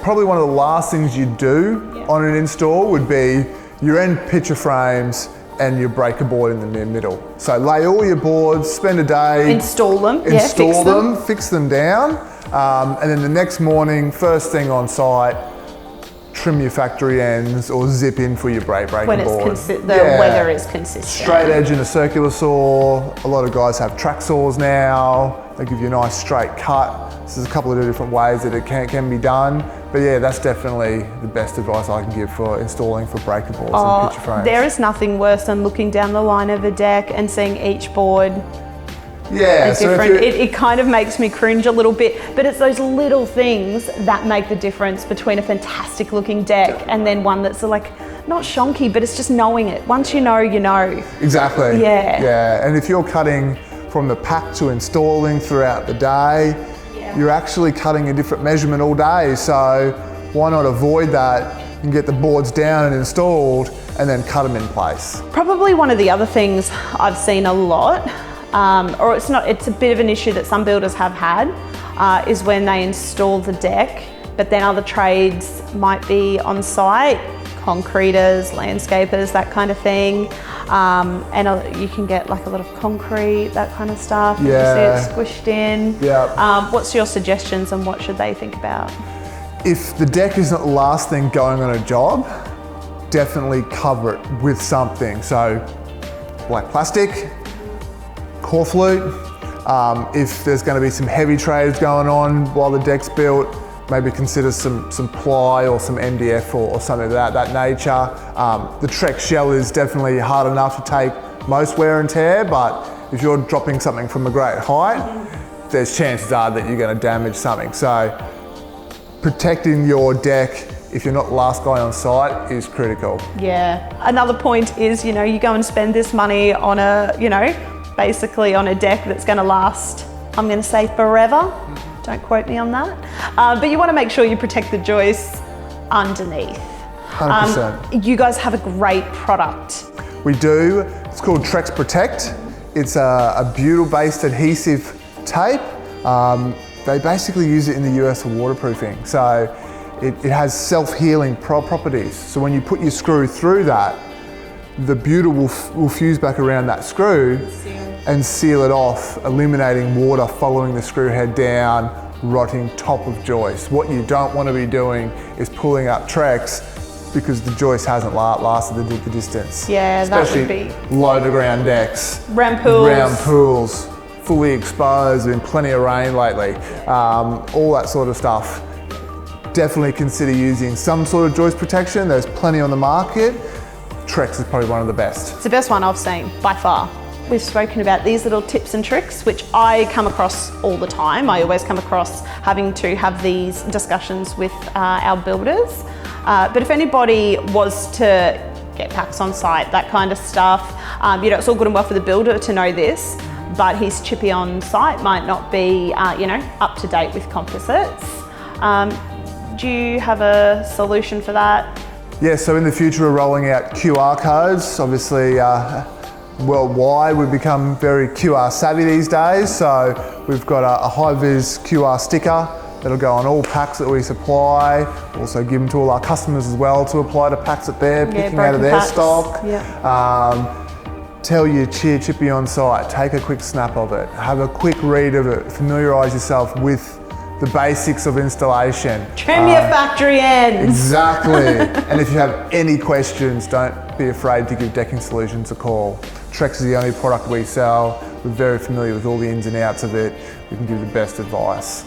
Probably one of the last things you do on an install would be your end picture frames and your breaker board in the middle. So lay all your boards, spend a day. Install them, fix them down. And then the next morning, first thing on site, trim your factory ends or zip in for your breaker board. When the weather is consistent. Straight edge and a circular saw. A lot of guys have track saws now. They give you a nice straight cut. So there's a couple of different ways that it can be done. But yeah, that's definitely the best advice I can give for installing for breaker boards and picture frames. There is nothing worse than looking down the line of a deck and seeing each board different. It kind of makes me cringe a little bit, but it's those little things that make the difference between a fantastic looking deck and then one that's like, not shonky, but it's just knowing it. Once you know, you know. Exactly. Yeah. Yeah, and if you're cutting from the pack to installing throughout the day, you're actually cutting a different measurement all day. So why not avoid that and get the boards down and installed and then cut them in place? Probably one of the other things I've seen a lot, or it's a bit of an issue that some builders have had, is when they install the deck, but then other trades might be on site, concreters, landscapers, that kind of thing. And you can get like a lot of concrete, that kind of stuff. Yeah. You see it squished in. Yeah. What's your suggestions and what should they think about? If the deck isn't the last thing going on a job, definitely cover it with something. So black plastic, core flute. If there's going to be some heavy trades going on while the deck's built, maybe consider some ply or some MDF or something of that nature. The Trex shell is definitely hard enough to take most wear and tear, but if you're dropping something from a great height, there's chances are that you're going to damage something. So protecting your deck, if you're not the last guy on site, is critical. Yeah. Another point is, you go and spend this money on basically on a deck that's going to last, I'm going to say forever. Don't quote me on that. But you want to make sure you protect the joists underneath. 100%. You guys have a great product. We do. It's called Trex Protect. It's a butyl-based adhesive tape. They basically use it in the US for waterproofing. So it has self-healing properties. So when you put your screw through that, the butyl will fuse back around that screw and seal it off, eliminating water following the screw head down, rotting top of joist. What you don't want to be doing is pulling up Trex because the joist hasn't lasted the distance. Yeah, especially that would be low to ground decks. Round pools, fully exposed, been plenty of rain lately. All that sort of stuff. Definitely consider using some sort of joist protection. There's plenty on the market. Trex is probably one of the best. It's the best one I've seen, by far. We've spoken about these little tips and tricks, which I come across all the time. I always come across having to have these discussions with our builders. But if anybody was to get packs on site, that kind of stuff, it's all good and well for the builder to know this, but his chippy on site might not be, up to date with composites. Do you have a solution for that? Yeah, so in the future we're rolling out QR codes. Obviously worldwide we've become very QR savvy these days, so we've got a high-vis QR sticker that'll go on all packs that we supply. Also give them to all our customers as well to apply to packs that they're picking out of their packs. stock. Yeah. Tell your chippy on site, take a quick snap of it, have a quick read of it, familiarise yourself with the basics of installation. Trim your factory ends. Exactly. And if you have any questions, don't be afraid to give Decking Solutions a call. Trex is the only product we sell. We're very familiar with all the ins and outs of it. We can give you the best advice.